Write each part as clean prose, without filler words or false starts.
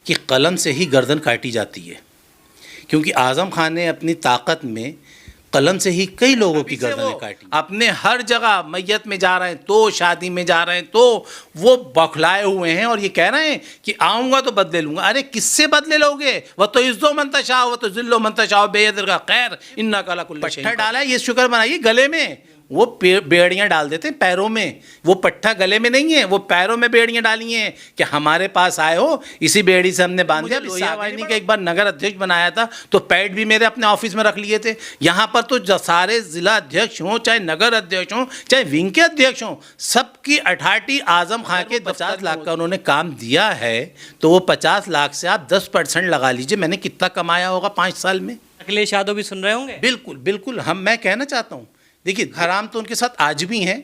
कि कलम से ही गर्दन काटी जाती है, क्योंकि आज़म खान ने अपनी ताकत में कलम से ही कई लोगों की गर्दनें काटी। अपने हर जगह मैयत में जा रहे हैं तो शादी में जा रहे हैं तो वो बौखलाए हुए हैं और ये कह रहे हैं कि आऊँगा तो बदले लूँगा। अरे किससे बदले लोगे? वह तो इज़्ज़ो मंतशा वह तो ज़िल्लो मंतशा बेयदर का खैर इन्ना काला कुल्ला पट्टा डाला है, ये शुक्र मनाइए। गले में वो बेड़ियाँ डाल देते हैं, पैरों में। वो पट्टा गले में नहीं है, वो पैरों में बेड़ियाँ डाली हैं कि हमारे पास आए हो, इसी बेड़ी से हमने बांध दिया। लोहिया वाहिनी का एक बार नगर अध्यक्ष बनाया था तो पैड भी मेरे अपने ऑफिस में रख लिए थे। यहाँ पर तो सारे जिला अध्यक्ष हों, चाहे नगर अध्यक्ष हों, चाहे विंग के अध्यक्ष हों, सबकी अठाटी आज़म खां के 50 लाख का उन्होंने काम दिया है। तो वो 50 लाख से आप 10% लगा लीजिए, मैंने कितना कमाया होगा 5 साल में। अखिलेश यादव भी सुन रहे होंगे। बिल्कुल बिल्कुल, मैं कहना चाहता हूँ, देखिए हराम तो उनके साथ आज भी हैं,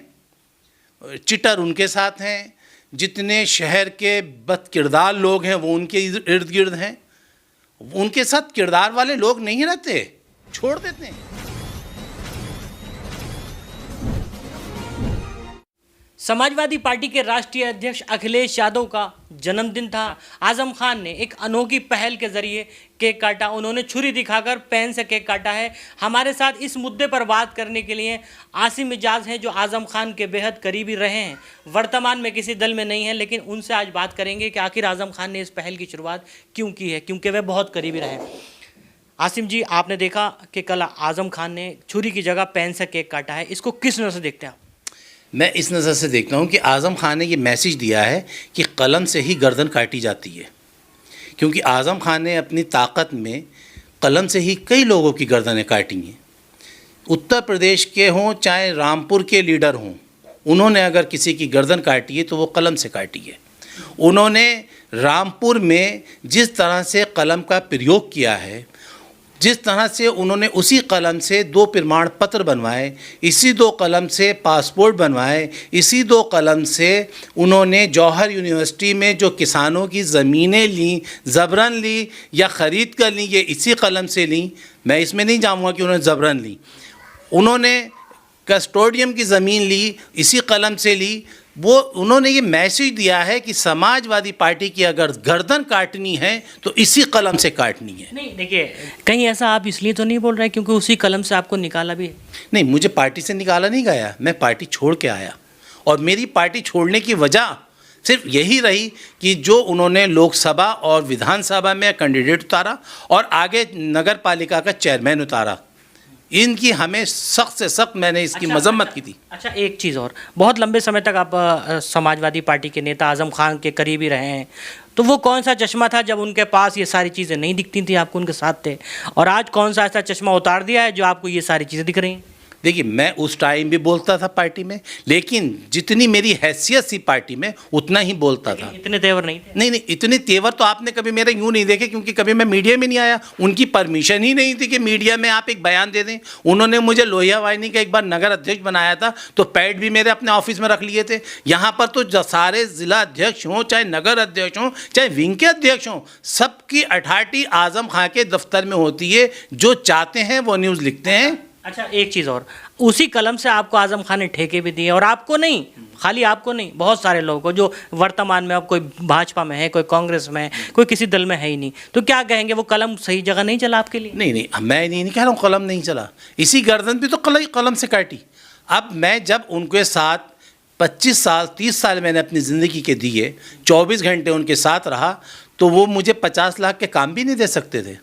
चिटर उनके साथ हैं, जितने शहर के बदकिरदार लोग हैं वो उनके इर्द गिर्द हैं। उनके साथ किरदार वाले लोग नहीं रहते, छोड़ देते हैं। समाजवादी पार्टी के राष्ट्रीय अध्यक्ष अखिलेश यादव का जन्मदिन था। आज़म खान ने एक अनोखी पहल के जरिए केक काटा। उन्होंने छुरी दिखाकर पेन से केक काटा है। हमारे साथ इस मुद्दे पर बात करने के लिए आसिम मिजाज हैं, जो आज़म खान के बेहद करीबी रहे हैं, वर्तमान में किसी दल में नहीं है, लेकिन उनसे आज बात करेंगे कि आखिर आज़म खान ने इस पहल की शुरुआत क्यों की है, क्योंकि वे बहुत करीबी रहे। आसिम जी, आपने देखा कि कल आज़म खान ने छुरी की जगह पेन से केक काटा है, इसको किस नज़र से देखते हैं आप? मैं इस नज़र से देखता हूँ कि आज़म खान ने ये मैसेज दिया है कि कलम से ही गर्दन काटी जाती है, क्योंकि आज़म खान ने अपनी ताकत में कलम से ही कई लोगों की गर्दनें काटी हैं। उत्तर प्रदेश के हों चाहे रामपुर के लीडर हों, उन्होंने अगर किसी की गर्दन काटी है तो वो कलम से काटी है। उन्होंने रामपुर में जिस तरह से कलम का प्रयोग किया है, जिस तरह से उन्होंने उसी कलम से 2 प्रमाण पत्र बनवाए, इसी 2 कलम से पासपोर्ट बनवाए, इसी 2 कलम से उन्होंने जौहर यूनिवर्सिटी में जो किसानों की ज़मीनें ली, ज़बरन ली या ख़रीद कर ली, ये इसी कलम से ली। मैं इसमें नहीं जाऊँगा कि उन्होंने ज़बरन ली। उन्होंने कस्टोडियम की ज़मीन ली, इसी कलम से ली। वो उन्होंने ये मैसेज दिया है कि समाजवादी पार्टी की अगर गर्दन काटनी है तो इसी कलम से काटनी है। नहीं, देखिए, कहीं ऐसा आप इसलिए तो नहीं बोल रहे क्योंकि उसी कलम से आपको निकाला भी है? नहीं, मुझे पार्टी से निकाला नहीं गया, मैं पार्टी छोड़ के आया। और मेरी पार्टी छोड़ने की वजह सिर्फ यही रही कि जो उन्होंने लोकसभा और विधानसभा में कैंडिडेट उतारा और आगे नगर पालिका का चेयरमैन उतारा, इनकी हमें सख्त से सख्त मैंने इसकी मजम्मत की थी। अच्छा, एक चीज़ और, बहुत लंबे समय तक आप समाजवादी पार्टी के नेता आज़म खान के करीबी रहे हैं, तो वो कौन सा चश्मा था जब उनके पास ये सारी चीज़ें नहीं दिखती थी, आपको उनके साथ थे, और आज कौन सा ऐसा चश्मा उतार दिया है जो आपको ये सारी चीज़ें दिख रही हैं? देखिए, मैं उस टाइम भी बोलता था पार्टी में, लेकिन जितनी मेरी हैसियत थी पार्टी में उतना ही बोलता था। इतने तेवर नहीं थे? नहीं, इतने तेवर तो आपने कभी मेरे यूँ नहीं देखे, क्योंकि कभी मैं मीडिया में नहीं आया। उनकी परमिशन ही नहीं थी कि मीडिया में आप एक बयान दे दें। उन्होंने मुझे लोहिया वाहिनी का एक बार नगर अध्यक्ष बनाया था तो पैड भी मेरे अपने ऑफिस में रख लिए थे। यहाँ पर तो सारे जिला अध्यक्ष हों, चाहे नगर अध्यक्ष हों, चाहे विंग के अध्यक्ष हों, सबकी अठाटी आज़म खां के दफ्तर में होती है। जो चाहते हैं वो न्यूज़ लिखते हैं। अच्छा, एक चीज़ और, उसी कलम से आपको आज़म खान ने ठेके भी दिए, और आपको नहीं, खाली आपको नहीं, बहुत सारे लोगों को, जो वर्तमान में अब कोई भाजपा में है, कोई कांग्रेस में, कोई किसी दल में है ही नहीं, तो क्या कहेंगे, वो कलम सही जगह नहीं चला आपके लिए? नहीं, मैं नहीं कह रहा हूँ कलम नहीं चला, इसी गर्दन भी तो कलम से काटी। अब मैं जब उनके साथ 25 साल 30 साल मैंने अपनी ज़िंदगी के दिए, 24 घंटे उनके साथ रहा, तो वो मुझे 50 लाख के काम भी नहीं दे सकते थे।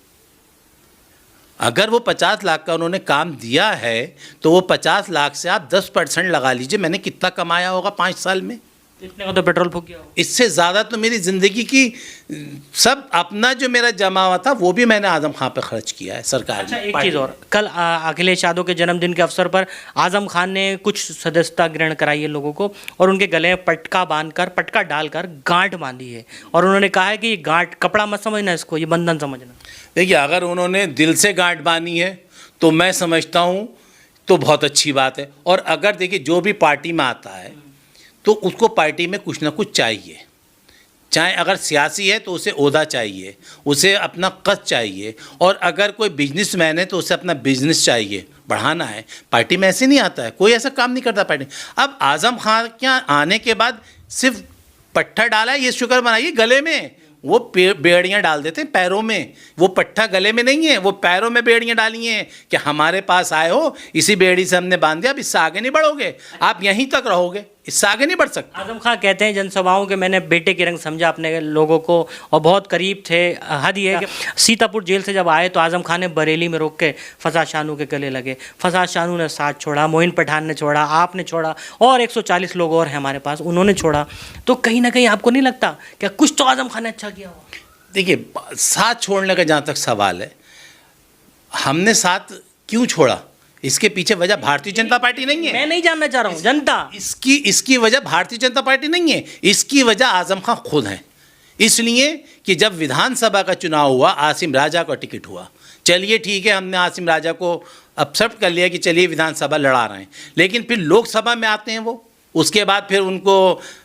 अगर वो 50 लाख का उन्होंने काम दिया है तो वो 50 लाख से आप 10% लगा लीजिए, मैंने कितना कमाया होगा 5 साल में। इतने का तो पेट्रोल फूक गया होगा। इससे ज़्यादा तो मेरी ज़िंदगी की सब अपना जो मेरा जमा हुआ था वो भी मैंने आज़म खान पे खर्च किया है सरकार अच्छा, ने। एक चीज़ और, कल अखिलेश यादव के जन्मदिन के अवसर पर आज़म खान ने कुछ सदस्यता ग्रहण कराई है लोगों को, और उनके गले में पटका डालकर गांठ बांधी है, और उन्होंने कहा है कि गांठ कपड़ा मत समझना, इसको ये बंधन समझना। देखिए, अगर उन्होंने दिल से गांठ बांधी है तो मैं समझता हूँ तो बहुत अच्छी बात है। और अगर देखिए, जो भी पार्टी में आता है तो उसको पार्टी में कुछ ना कुछ चाहिए, चाहे अगर सियासी है तो उसे ओहदा चाहिए, उसे अपना कद चाहिए, और अगर कोई बिजनेसमैन है तो उसे अपना बिजनेस चाहिए, बढ़ाना है। पार्टी में ऐसे नहीं आता है, कोई ऐसा काम नहीं करता पार्टी। अब आज़म खान क्या आने के बाद सिर्फ पट्टा डाला है, ये शुक्र मनाइए, गले में वो बेड़ियाँ डाल देते हैं पैरों में, वो पट्टा गले में नहीं है, वो पैरों में बेड़ियाँ डाली हैं कि हमारे पास आए हो, इसी बेड़ी से हमने बांध दिया, अब इससे आगे नहीं बढ़ोगे, आप यहीं तक रहोगे, इससे आगे नहीं बढ़ सकते। आजम खान कहते हैं जनसभाओं के मैंने बेटे के रंग समझा अपने लोगों को और बहुत करीब थे। हद ये है कि सीतापुर जेल से जब आए तो आजम खान ने बरेली में रोक के फसाद शानू के गले लगे, फसाद शानू ने साथ छोड़ा, मोइन पठान ने छोड़ा, आपने छोड़ा और 140 लोग और हैं हमारे पास, उन्होंने छोड़ा। तो कहीं ना कहीं आपको नहीं लगता क्या कुछ तो आजम खान ने अच्छा किया हो? देखिए, साथ छोड़ने का जहाँ तक सवाल है, हमने साथ क्यों छोड़ा, इसके पीछे वजह भारतीय जनता पार्टी नहीं है। मैं नहीं जानना चाह रहा हूँ, जनता। इसकी वजह भारतीय जनता पार्टी नहीं है, इसकी वजह आजम खान खुद हैं। इसलिए कि जब विधानसभा का चुनाव हुआ, आसिम राजा का टिकट हुआ, चलिए ठीक है, हमने आसिम राजा को एक्सेप्ट कर लिया कि चलिए विधानसभा लड़ा रहे हैं, लेकिन फिर लोकसभा में आते हैं वो, उसके बाद फिर उनको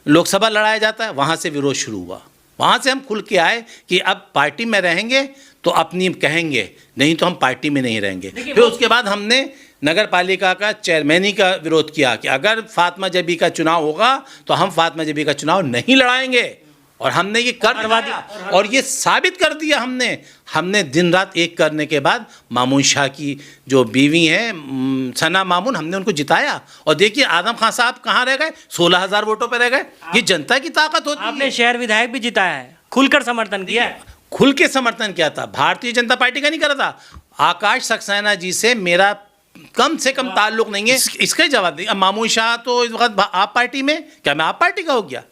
लोकसभा लड़ाया जाता है, वहाँ से विरोध शुरू हुआ। वहाँ से हम खुल के आए कि अब पार्टी में रहेंगे तो अपनी कहेंगे, नहीं तो हम पार्टी में नहीं रहेंगे। फिर उसके बाद हमने नगर पालिका का चेयरमैनी का विरोध किया कि अगर फातिमा जबी का चुनाव होगा तो हम फातिमा जबी का चुनाव नहीं लड़ाएंगे, और हमने ये कर दिया और ये साबित कर दिया। हमने दिन रात एक करने के बाद मामून शाह की जो बीवी हैं सना मामून, हमने उनको जिताया। और देखिए आजम खान साहब कहाँ रह गए, 16,000 वोटों पर रह गए। ये जनता की ताकत होती है। आपने शहर विधायक भी जिताया है, खुलकर समर्थन किया है। खुल के समर्थन किया था, भारतीय जनता पार्टी का नहीं करा था। आकाश सक्सेना जी से मेरा कम से कम ताल्लुक नहीं है, इसका जवाब नहीं। अब मामून शाह तो इस वक्त आप पार्टी में, क्या मैं आप पार्टी का हो गया?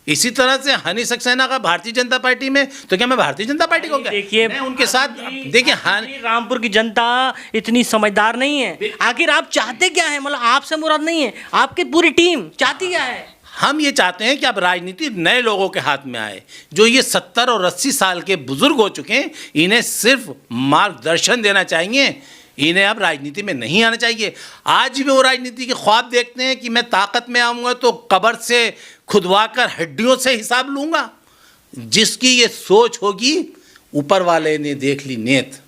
इसी तरह से हनी सक्सेना का भारतीय जनता पार्टी में, तो क्या मैं भारतीय जनता पार्टी का हो गया? देखिए मैं उनके साथ, देखिए रामपुर की जनता इतनी समझदार नहीं है। आखिर आप चाहते क्या है? मतलब आपसे मुराद नहीं है, आपकी पूरी टीम चाहती क्या है? हम ये चाहते हैं कि अब राजनीति नए लोगों के हाथ में आए, जो ये 70 और 80 साल के बुजुर्ग हो चुके हैं। इन्हें सिर्फ मार्गदर्शन देना चाहिए, इन्हें अब राजनीति में नहीं आना चाहिए। आज भी वो राजनीति के ख्वाब देखते हैं कि मैं ताकत में आऊँगा तो कब्र से खुदवा कर हड्डियों से हिसाब लूँगा। जिसकी ये सोच होगी, ऊपर वाले ने देख ली नेत,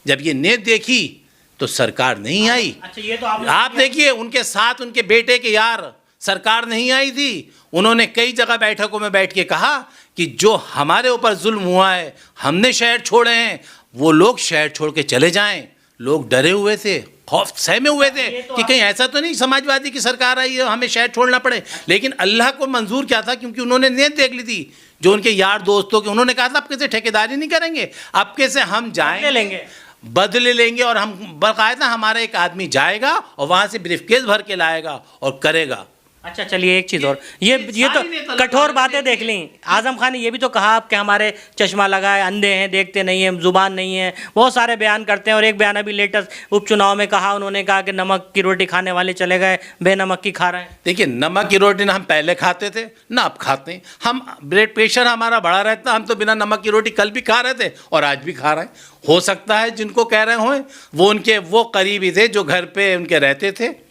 जब ये नेत देखी तो सरकार नहीं आई। अच्छा, ये तो आप देखिए, उनके साथ उनके बेटे के यार, सरकार नहीं आई थी। उन्होंने कई जगह बैठकों में बैठ के कहा कि जो हमारे ऊपर जुल्म हुआ है, हमने शहर छोड़े हैं, वो लोग शहर छोड़ के चले जाएं। लोग डरे हुए थे, खौफ सहमे हुए थे कि कहीं ऐसा तो नहीं समाजवादी की सरकार आई है हमें शहर छोड़ना पड़े। लेकिन अल्लाह को मंजूर क्या था, क्योंकि उन्होंने नीयत देख ली थी। जो उनके यार दोस्तों के, उन्होंने कहा था अब कैसे ठेकेदारी नहीं करेंगे, अब कैसे हम जाएंगे, बदले लेंगे, और हम बाकायदा हमारा एक आदमी जाएगा और वहाँ से ब्रीफकेस भर के लाएगा और करेगा। अच्छा चलिए, एक चीज़ और, ये तो कठोर बातें देख ली। आजम खान ने ये भी तो कहा कि हमारे चश्मा लगाए, अंधे हैं, देखते नहीं हैं, जुबान नहीं है, बहुत सारे बयान करते हैं। और एक बयान अभी लेटेस्ट उपचुनाव में कहा, उन्होंने कहा कि नमक की रोटी खाने वाले चले गए, बेनमक की खा रहे हैं। देखिए, नमक की रोटी ना हम पहले खाते थे ना अब खाते हैं। हम ब्लड प्रेशर हमारा बढ़ा रहता, हम तो बिना नमक की रोटी कल भी खा रहे थे और आज भी खा रहे हैं। हो सकता है जिनको कह रहे हों वो उनके वो करीबी थे जो घर पे उनके रहते थे,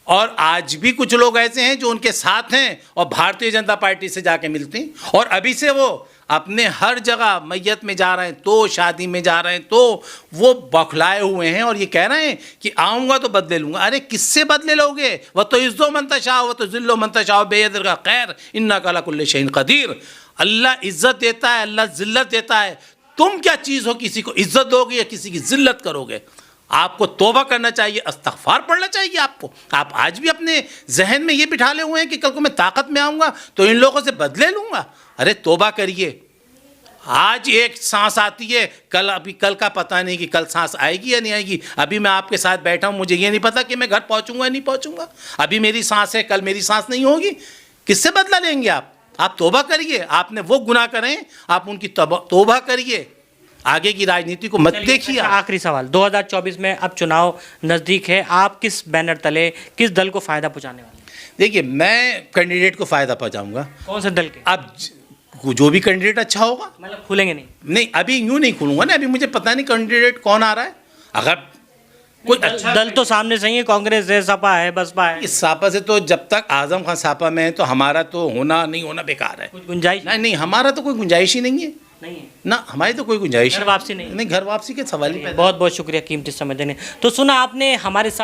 और आज भी कुछ लोग ऐसे हैं जो उनके साथ हैं और भारतीय जनता पार्टी से जाके मिलते हैं। और अभी से वो अपने हर जगह मैयत में जा रहे हैं, तो शादी में जा रहे हैं, तो वो बौखलाए हुए हैं और ये कह रहे हैं कि आऊँगा तो बदले लूँगा। अरे किससे बदले लोगे? वह तो इज़्ज़ो मंतशा, वह तो ज़िल्लो मंतशा, बेयदर का खैर, इन्ना काला कुल्ले शैइन कदीर। अल्लाह इज़्ज़त देता है, अल्लाह ज़िल्लत देता है। तुम क्या चीज़ हो, किसी को इज़्ज़त दोगे या किसी की ज़िल्लत करोगे? आपको तौबा करना चाहिए, इस्तग़फ़ार पढ़ना चाहिए आपको। आप आज भी अपने जहन में ये बिठा ले हुए हैं कि कल को मैं ताकत में आऊँगा तो इन लोगों से बदले लूँगा। अरे तौबा करिए। आज एक सांस आती है, कल का पता नहीं कि कल सांस आएगी या नहीं आएगी। अभी मैं आपके साथ बैठा हूँ, मुझे ये नहीं पता कि मैं घर पहुँचूँगा या नहीं पहुँचूँगा। अभी मेरी सांस है, कल मेरी सांस नहीं होगी। किससे बदला लेंगे आप तौबा करिए। आपने वो गुनाह करें, आप उनकी तौबा करिए, आगे की राजनीति को मत देखिए। आखिरी सवाल, 2024 में अब चुनाव नज़दीक है, आप किस बैनर तले, किस दल को फ़ायदा पहुंचाने वाले हैं? देखिए, मैं कैंडिडेट को फ़ायदा पहुंचाऊंगा। कौन से दल के? अब जो भी कैंडिडेट अच्छा होगा। मतलब खुलेंगे नहीं? अभी यूँ नहीं खुलूंगा ना, अभी मुझे पता नहीं कैंडिडेट कौन आ रहा है। अगर कोई अच्छा दल तो सामने सही है, कांग्रेस है, सपा है, बसपा है। इस सापा से तो जब तक आजम खान सापा में है तो हमारा तो होना नहीं होना बेकार है। कुछ गुंजाइश नहीं, हमारा तो कोई गुंजाइश ही नहीं है। नहीं है ना, हमारी तो कोई गुंजाइश घर वापसी नहीं। घर वापसी के सवाल ही पैदा। बहुत बहुत शुक्रिया कीमती समय देने। तो सुना आपने हमारे साथ।